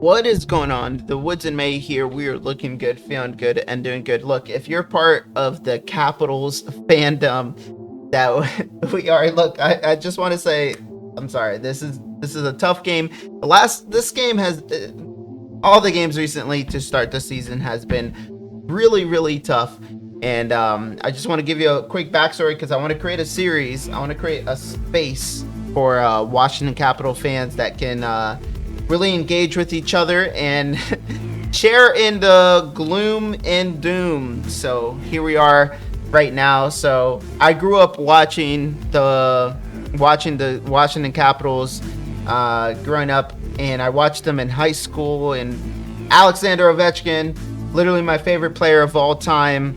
What is going on? The Woods and May here. We are looking good, feeling good, and doing good. Look, if you're part of the Capitals fandom that we are, look, I just want to say, I'm sorry. This is a tough game. This game has all the games recently to start the season has been really tough. And I just want to give you a quick backstory because I want to create a series. I want to create a space for Washington Capital fans that can really engage with each other and share in the gloom and doom. So here we are right now. So I grew up watching the Washington Capitals growing up, and I watched them in high school. And Alexander Ovechkin, literally my favorite player of all time.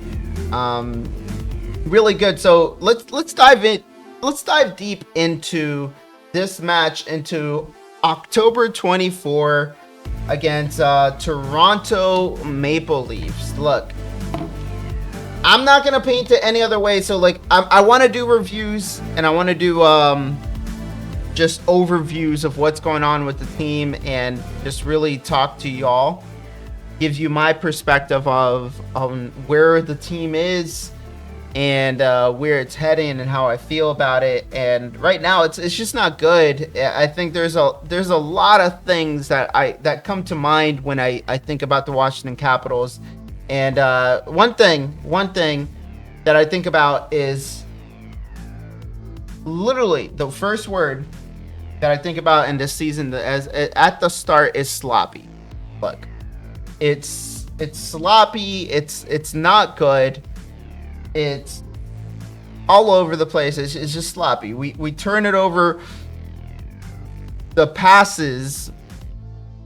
Really good. So let's dive in. Let's dive deep into this match, into October 24 against Toronto Maple Leafs. Look, I'm not gonna paint it any other way. So like, I want to do reviews, and I want to do just overviews of what's going on with the team, and just really talk to y'all, give you my perspective of where the team is and where it's heading and how I feel about it. And right now it's just not good. I think there's a lot of things that come to mind when I think about the Washington Capitals. And one thing that I think about is literally the first word that I think about in this season as at the start is sloppy. Look, it's sloppy, it's not good. It's all over the place. It's just sloppy. We turn it over. The passes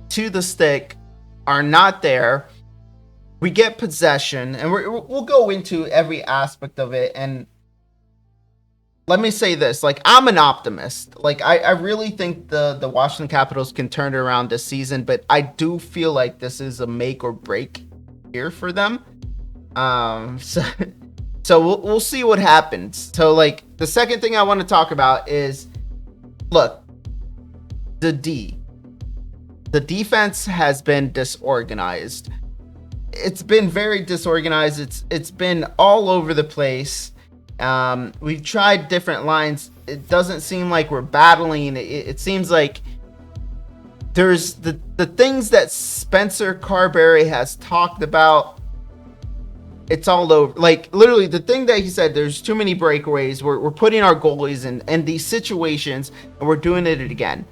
to the stick are not there. We get possession, and we'll go into every aspect of it. And let me say this, like, I'm an optimist. Like, I really think the Washington Capitals can turn it around this season, but I do feel like this is a make or break year for them. So we'll see what happens. So like, the second thing I want to talk about is, look, the defense has been disorganized. It's been very disorganized. It's been all over the place. We've tried different lines. It doesn't seem like we're battling. It seems like there's the things that Spencer Carberry has talked about. It's all over. Like, literally, the thing that he said, there's too many breakaways. We're putting our goalies in these situations, and we're doing it again.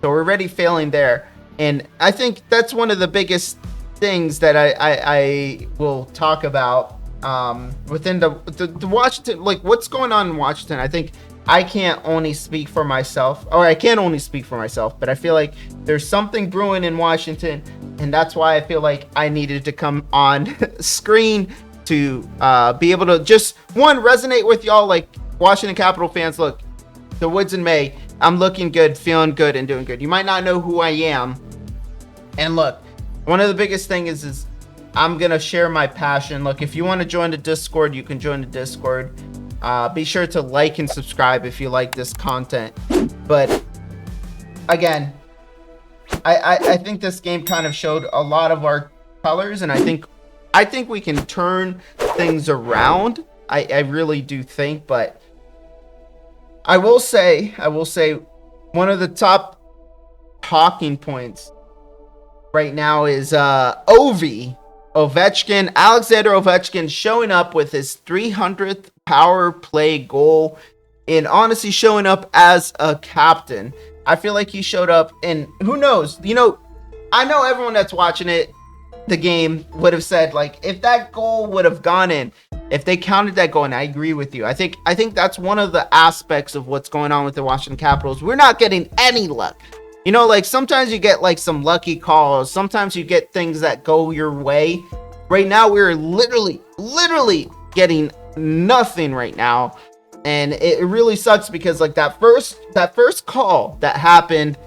So we're already failing there. And I think that's one of the biggest things that I will talk about within the Washington. Like, what's going on in Washington. I think I can't only speak for myself, or I can't only speak for myself, but I feel like there's something brewing in Washington, and that's why I feel like I needed to come on screen to be able to just resonate with y'all, like Washington Capital fans. Look, the Woods and May, I'm looking good, feeling good, and doing good. You might not know who I am, and look, one of the biggest things is I'm gonna share my passion. Look, if you want to join the Discord, you can join the Discord. Be sure to like and subscribe if you like this content. But again, I think this game kind of showed a lot of our colors, and I think we can turn things around. I really do think. But I will say one of the top talking points right now is Alexander Ovechkin showing up with his 300th power play goal, and honestly showing up as a captain. I feel like he showed up, and who knows, I know everyone that's watching the game would have said, like, if that goal would have gone in, if they counted that goal, and I agree with you. I think that's one of the aspects of what's going on with the Washington Capitals. We're not getting any luck. Like, sometimes you get like some lucky calls. Sometimes you get things that go your way. Right now, we're literally getting nothing right now. And it really sucks because, like, that first call that happened,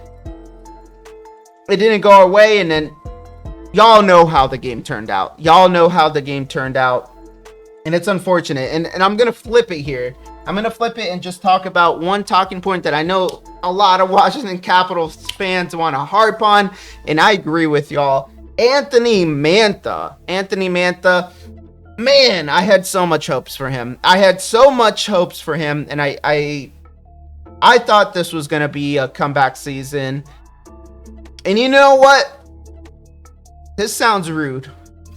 it didn't go our way. And then y'all know how the game turned out. And it's unfortunate. And I'm going to flip it here. I'm going to flip it and just talk about one talking point that I know a lot of Washington Capitals fans want to harp on, and I agree with y'all. Anthony Mantha. Man, I had so much hopes for him. And I thought this was going to be a comeback season. And you know what? This sounds rude.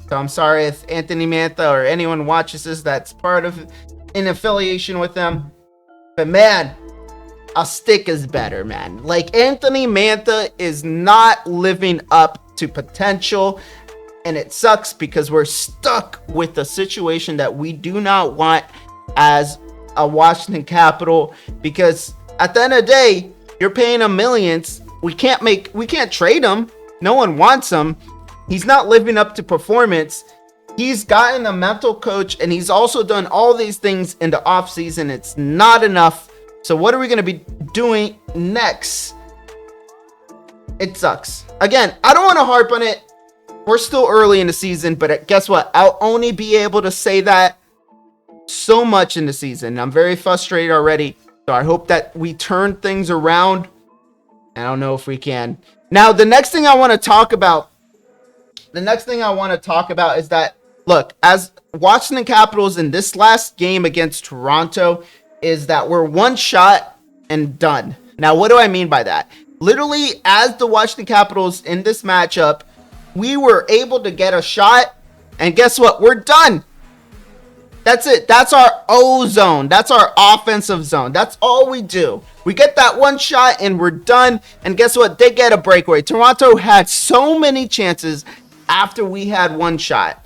So I'm sorry if Anthony Mantha or anyone watches this that's part of an affiliation with them. But man, a stick is better, man. Like, Anthony Mantha is not living up to potential. And it sucks because we're stuck with a situation that we do not want as a Washington Capital. Because at the end of the day, you're paying him millions. We can't trade him. No one wants him. He's not living up to performance. He's gotten a mental coach, and he's also done all these things in the offseason. It's not enough. So what are we going to be doing next? It sucks. Again, I don't want to harp on it. We're still early in the season, but guess what? I'll only be able to say that so much in the season. I'm very frustrated already. So I hope that we turn things around. I don't know if we can. Now, the next thing I want to talk about is that, look, as Washington Capitals in this last game against Toronto, is that we're one shot and done. Now, what do I mean by that? Literally, as the Washington Capitals in this matchup, we were able to get a shot, and guess what? We're done. That's it. That's our O zone. That's our offensive zone. That's all we do. We get that one shot, and we're done. And guess what? They get a breakaway. Toronto had so many chances after we had one shot.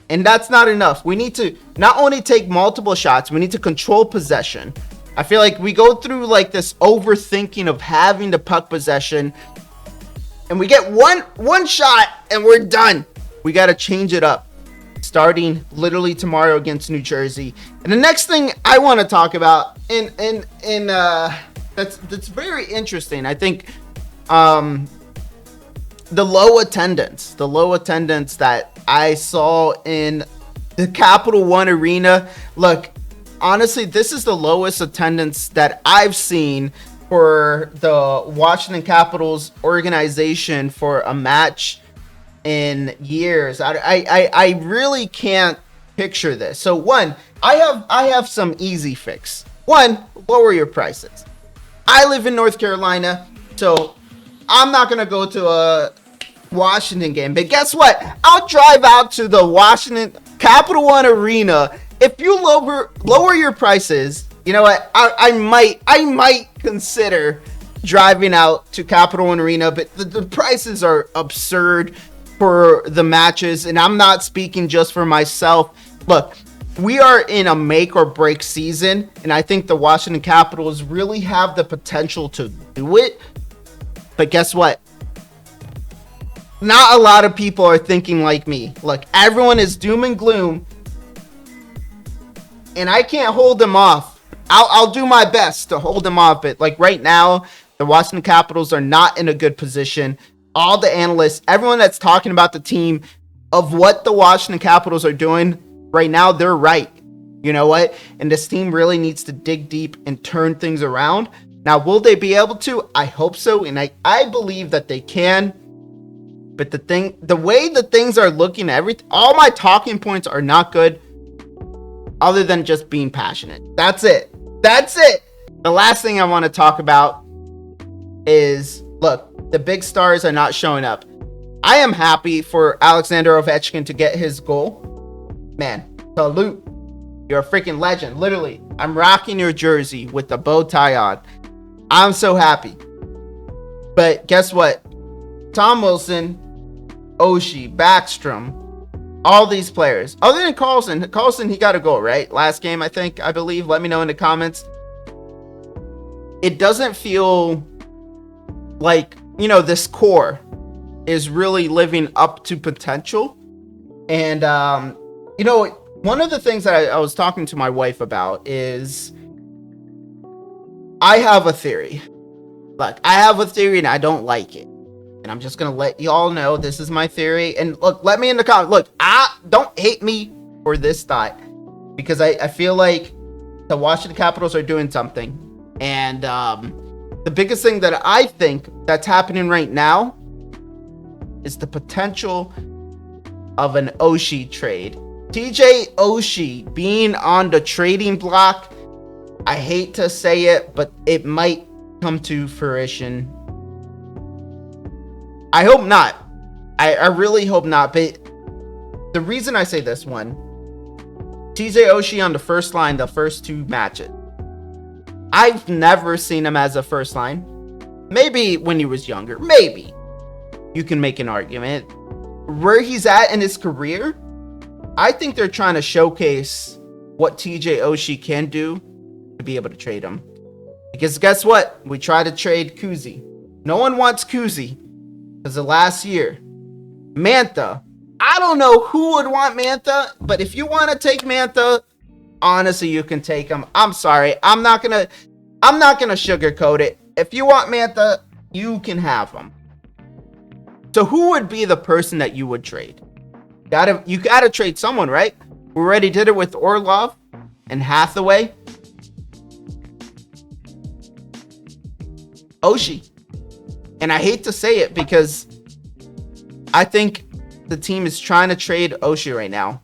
And that's not enough. We need to not only take multiple shots, we need to control possession. I feel like we go through like this overthinking of having the puck possession, and we get one shot and we're done. We got to change it up starting literally tomorrow against New Jersey. And the next thing I want to talk about that's very interesting. I think the low attendance that I saw in the Capital One Arena. Look, honestly, this is the lowest attendance that I've seen for the Washington Capitals organization for a match in years. I really can't picture this. So one, I have some easy fix. One, lower your prices. I live in North Carolina, so I'm not gonna go to a Washington game, but guess what? I'll drive out to the Washington Capital One Arena. If you lower your prices, you know what? I might consider driving out to Capital One Arena, but the prices are absurd for the matches, and I'm not speaking just for myself. Look, we are in a make or break season, and I think the Washington Capitals really have the potential to do it. But guess what? Not a lot of people are thinking like me. Look, everyone is doom and gloom, and I can't hold them off. I'll do my best to hold them off, but like right now, the Washington Capitals are not in a good position. All the analysts, everyone that's talking about the team, of what the Washington Capitals are doing right now, they're right. You know what? And this team really needs to dig deep and turn things around. Now, will they be able to? I hope so, and I believe that they can. But the way the things are looking, all my talking points are not good, other than just being passionate. That's it. The last thing I want to talk about is, look, the big stars are not showing up. I am happy for Alexander Ovechkin to get his goal. Man, salute. You're a freaking legend. Literally, I'm rocking your jersey with the bow tie on. I'm so happy. But guess what? Tom Wilson, Oshie, Backstrom, all these players, other than Carlson, he got a goal, right? Last game, I believe. Let me know in the comments. It doesn't feel like, this core is really living up to potential. And, one of the things that I was talking to my wife about is I have a theory. Look, I have a theory and I don't like it. And I'm just going to let y'all know this is my theory. And look, let me in the comments. Look, don't hate me for this thought. Because I feel like The Washington Capitals are doing something. And the biggest thing that I think that's happening right now is the potential of an Oshie trade. TJ Oshie being on the trading block, I hate to say it, but it might come to fruition. I hope not. I really hope not. But the reason I say this one, TJ Oshie on the first line, the first 2 matches. I've never seen him as a first line. Maybe when he was younger. Maybe. You can make an argument. Where he's at in his career, I think they're trying to showcase what TJ Oshie can do to be able to trade him. Because guess what? We tried to trade Kuzi. No one wants Kuzi because of last year. Mantha. I don't know who would want Mantha, but if you want to take Mantha, honestly, you can take him. I'm sorry. I'm not gonna sugarcoat it. If you want Mantha, you can have him. So who would be the person that you would trade? You gotta trade someone, right? We already did it with Orlov and Hathaway. Oshie. And I hate to say it because I think the team is trying to trade Oshie right now.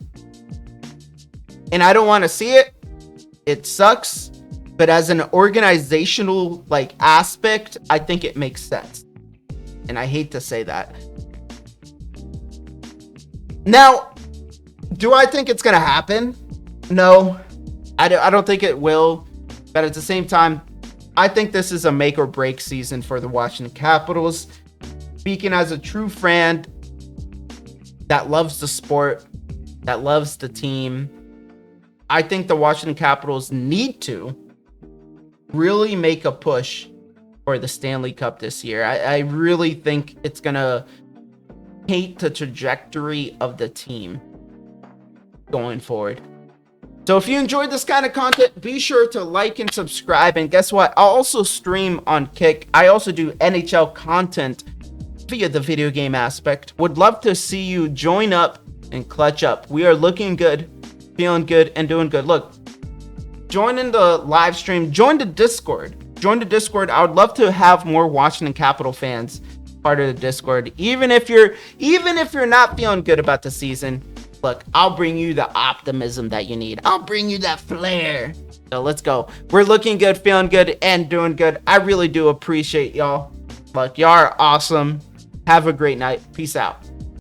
And I don't want to see it. It sucks. But as an organizational aspect, I think it makes sense. And I hate to say that. Now, do I think it's going to happen? No, I don't think it will. But at the same time, I think this is a make or break season for the Washington Capitals. Speaking as a true friend that loves the sport, that loves the team, I think the Washington Capitals need to really make a push for the Stanley Cup this year. I really think it's going to paint the trajectory of the team going forward. So if you enjoyed this kind of content, be sure to like and subscribe. And guess what? I'll also stream on Kick. I also do NHL content via the video game aspect. Would love to see you join up and clutch up. We are looking good, feeling good, and doing good. Look, join in the live stream. Join the Discord. I would love to have more Washington Capital fans part of the Discord. Even if you're not feeling good about the season, look, I'll bring you the optimism that you need. I'll bring you that flair. So let's go. We're looking good, feeling good, and doing good. I really do appreciate y'all. Look, y'all are awesome. Have a great night. Peace out.